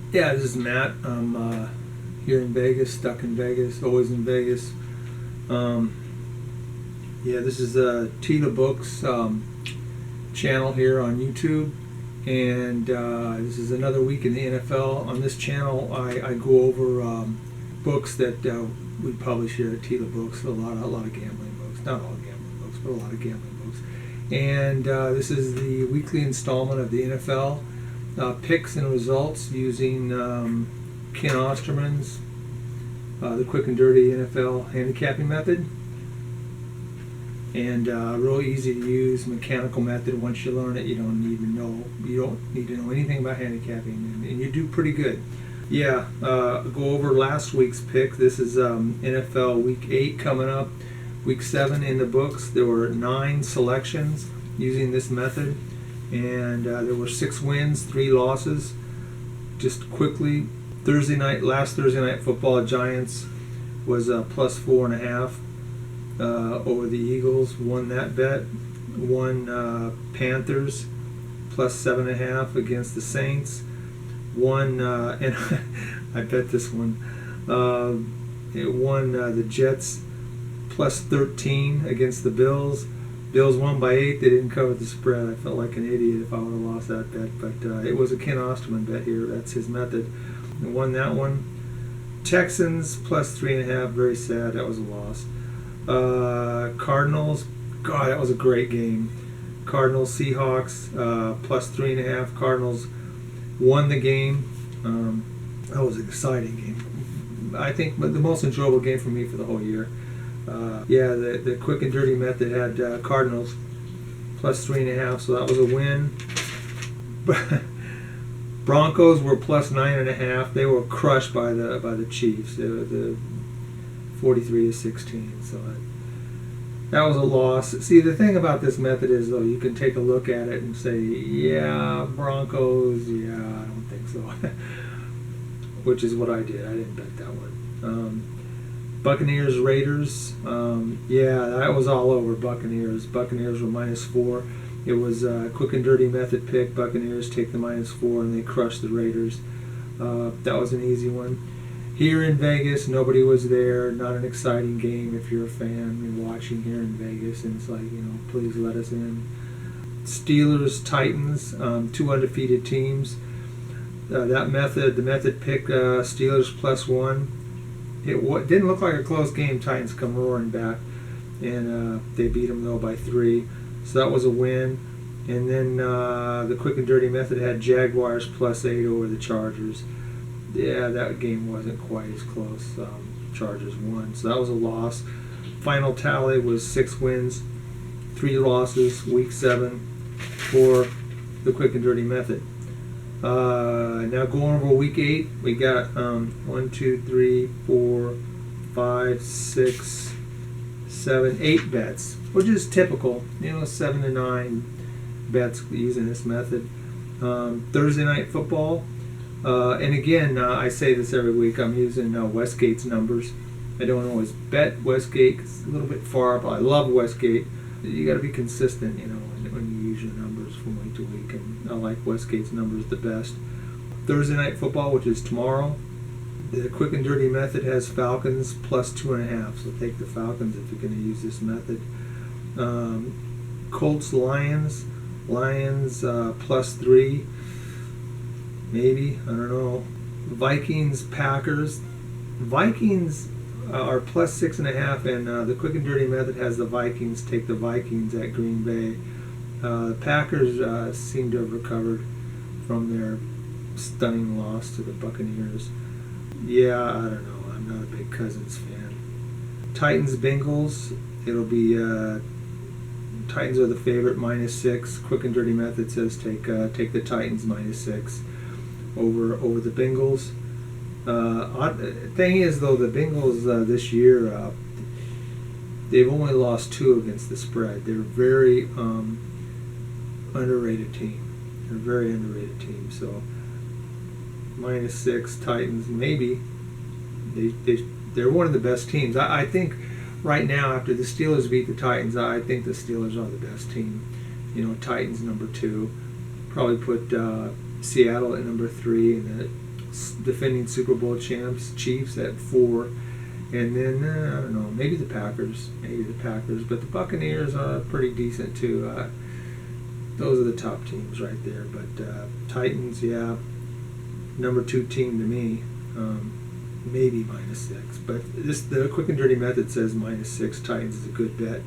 Yeah, this is Matt. I'm here in Vegas, stuck in Vegas, always in Vegas. Um, yeah, this is the Teela Books channel here on YouTube, and this is another week in the NFL. On this channel, I go over books that we publish here at Teela Books. A lot of gambling books, not all gambling books, but a lot of gambling books. And this is the weekly installment of the NFL picks and results using Ken Osterman's the quick and dirty NFL handicapping method, and real easy to use mechanical method. Once you learn it, you don't need to know anything about handicapping, and you do pretty good. Yeah, go over last week's pick. This is NFL Week 8 coming up. Week 7 in the books. There were 9 selections using this method, and there were 6 wins, 3 losses. Just quickly, last Thursday night football, Giants was plus 4.5 over the Eagles. Won that bet. Won Panthers plus 7.5 against the Saints. Won and I bet this one. It won the Jets plus 13 against the Bills. Bills won by 8. They didn't cover the spread. I felt like an idiot if I would have lost that bet, but it was a Ken Osterman bet here. That's his method. And won that one. Texans plus 3.5. Very sad. That was a loss. Cardinals. God, that was a great game. Cardinals Seahawks plus 3.5. Cardinals won the game. That was an exciting game. I think the most enjoyable game for me for the whole year. Yeah, the quick and dirty method had Cardinals plus 3.5, so that was a win. Broncos were plus 9.5. They were crushed by the Chiefs. The 43-16. So that was a loss. See, the thing about this method is, though, you can take a look at it and say, yeah, Broncos. Yeah, I don't think so. Which is what I did. I didn't bet that one. Buccaneers, Raiders. Yeah, that was all over Buccaneers. Buccaneers were minus 4. It was a quick and dirty method pick. Buccaneers take the minus 4, and they crushed the Raiders. That was an easy one. Here in Vegas, nobody was there. Not an exciting game if you're a fan. You're watching here in Vegas, and it's like, please let us in. Steelers, Titans, 2 undefeated teams. The method pick Steelers plus 1. It didn't look like a close game. Titans come roaring back, and they beat them though by 3. So that was a win. And then the quick and dirty method had Jaguars plus 8 over the Chargers. Yeah, that game wasn't quite as close. Chargers won, so that was a loss. Final tally was 6 wins, 3 losses. Week 7 for the quick and dirty method. Now going over week 8, we got 1, 2, 3, 4, 5, 6, 7, 8 bets, which is typical. 7 to 9 bets using this method. Thursday night football, and again, I say this every week. I'm using Westgate's numbers. I don't always bet Westgate 'cause it's a little bit far, but I love Westgate. You got to be consistent, when you use your numbers from week to week, and I like Westgate's numbers the best. Thursday night football, which is tomorrow, the quick and dirty method has Falcons plus 2.5, so take the Falcons if you're going to use this method. Colts Lions plus 3, maybe, I don't know. Vikings Packers. Vikings are plus 6.5, and the quick and dirty method has the Vikings. Take the Vikings at Green Bay. The Packers seem to have recovered from their stunning loss to the Buccaneers. Yeah, I don't know. I'm not a big Cousins fan. Titans Bengals. It'll be Titans are the favorite, minus 6. Quick and dirty method says take the Titans minus 6 over the Bengals. Thing is, though, the Bengals this year, they've only lost 2 against the spread. They're a very underrated team. They're a very underrated team. So minus 6 Titans, maybe. They're one of the best teams. I think right now, after the Steelers beat the Titans, I think the Steelers are the best team. Titans number 2. Probably put Seattle at number 3, and the defending Super Bowl champs, Chiefs at 4. And then, I don't know, maybe the Packers. But the Buccaneers are pretty decent, too. Those are the top teams right there. But Titans, yeah, number 2 team to me. Maybe -6. But the quick and dirty method says -6. Titans is a good bet.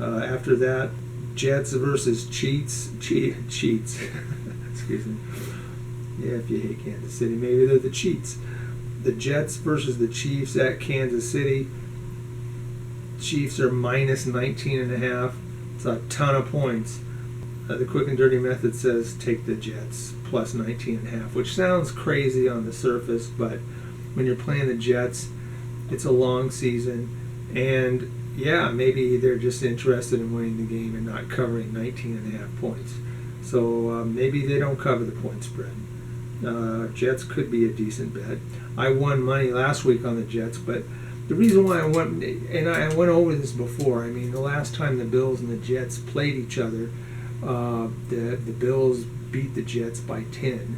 After that, Jets versus Cheats. Excuse me. Yeah, if you hate Kansas City, maybe they're the Cheats. The Jets versus the Chiefs at Kansas City. Chiefs are -19.5. It's a ton of points. The quick and dirty method says take the Jets plus 19.5, which sounds crazy on the surface, but when you're playing the Jets, it's a long season, and yeah, maybe they're just interested in winning the game and not covering 19.5 points. So maybe they don't cover the point spread. Jets could be a decent bet. I won money last week on the Jets, but the reason why I won, and I went over this before, I mean, the last time the Bills and the Jets played each other, the Bills beat the Jets by 10.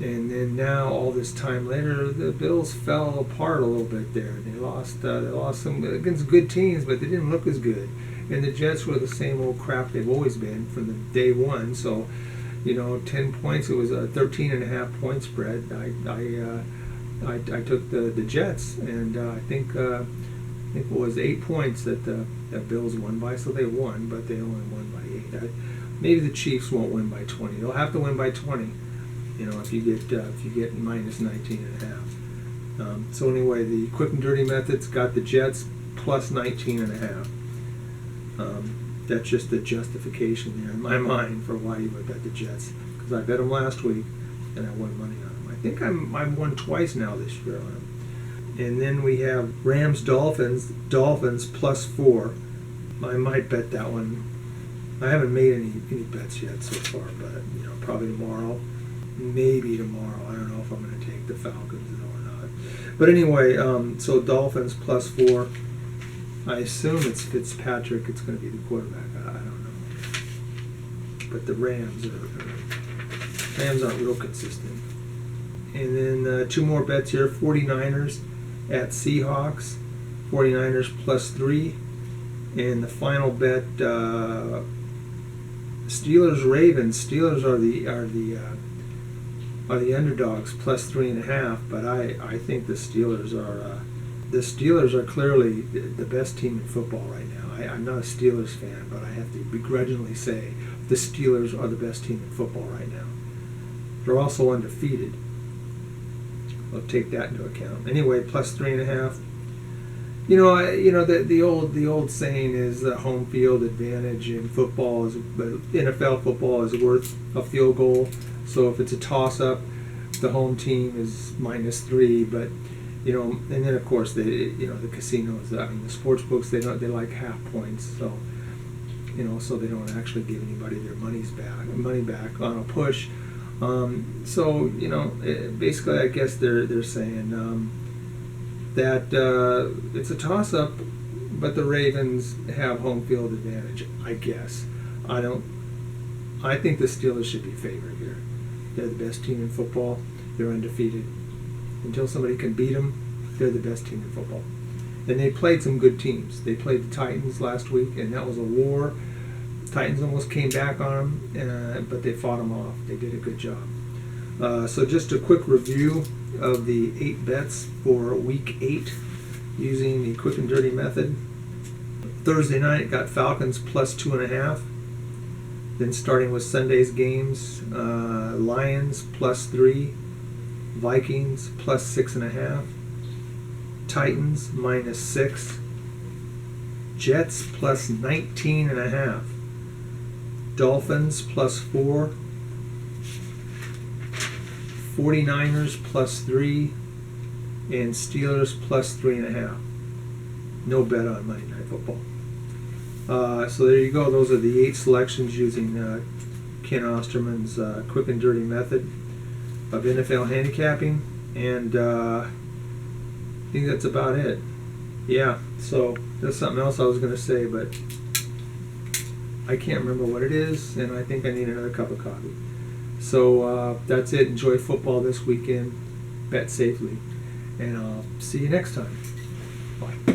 And then now, all this time later, the Bills fell apart a little bit there. They lost some against good teams, but they didn't look as good. And the Jets were the same old crap they've always been from the day one. So, 10 points. It was a 13.5 point spread. I took the Jets, and I think it was 8 points that the Bills won by. So they won, but they only won by 8. Maybe the Chiefs won't win by 20. They'll have to win by 20. If you get -19.5. So anyway, the quick and dirty method's got the Jets plus 19.5. That's just the justification there in my mind for why you would bet the Jets, because I bet them last week and I won money on them. I think I've won twice now this year on them. And then we have Rams Dolphins plus 4. I might bet that one. I haven't made any bets yet so far, but probably tomorrow. Maybe tomorrow. I don't know if I'm going to take the Falcons or not. But anyway, so Dolphins plus 4. I assume it's Fitzpatrick. It's going to be the quarterback. I don't know. But the Rams aren't real consistent. And then 2 more bets here. 49ers at Seahawks. 49ers plus 3. And the final bet, Steelers Ravens. Steelers are the underdogs plus 3.5, but I think the Steelers are clearly the best team in football right now. I'm not a Steelers fan, but I have to begrudgingly say the Steelers are the best team in football right now. They're also undefeated. I'll take that into account. Anyway, plus 3.5. The old saying is the home field advantage in football NFL football is worth a field goal. So if it's a toss-up, the home team is -3. But and then of course the casinos. I mean, the sports books they like half points. So so they don't actually give anybody their money back on a push. Basically, I guess they're saying that it's a toss-up, but the Ravens have home field advantage. I guess. I think the Steelers should be favored here. They're the best team in football. They're undefeated. Until somebody can beat them, they're the best team in football. And they played some good teams. They played the Titans last week, and that was a war. The Titans almost came back on them, but they fought them off. They did a good job. So just a quick review of the 8 bets for week 8 using the quick and dirty method. Thursday night got Falcons plus 2.5. Then starting with Sunday's games, Lions plus 3, Vikings plus 6.5, Titans -6, Jets plus 19.5, Dolphins plus 4, 49ers plus 3, and Steelers plus 3.5. No bet on Monday Night Football. So there you go. Those are the 8 selections using Ken Osterman's quick and dirty method of NFL handicapping, and I think that's about it. Yeah, so there's something else I was going to say, but I can't remember what it is, and I think I need another cup of coffee. So that's it. Enjoy football this weekend. pet safely. And I'll see you next time. Bye.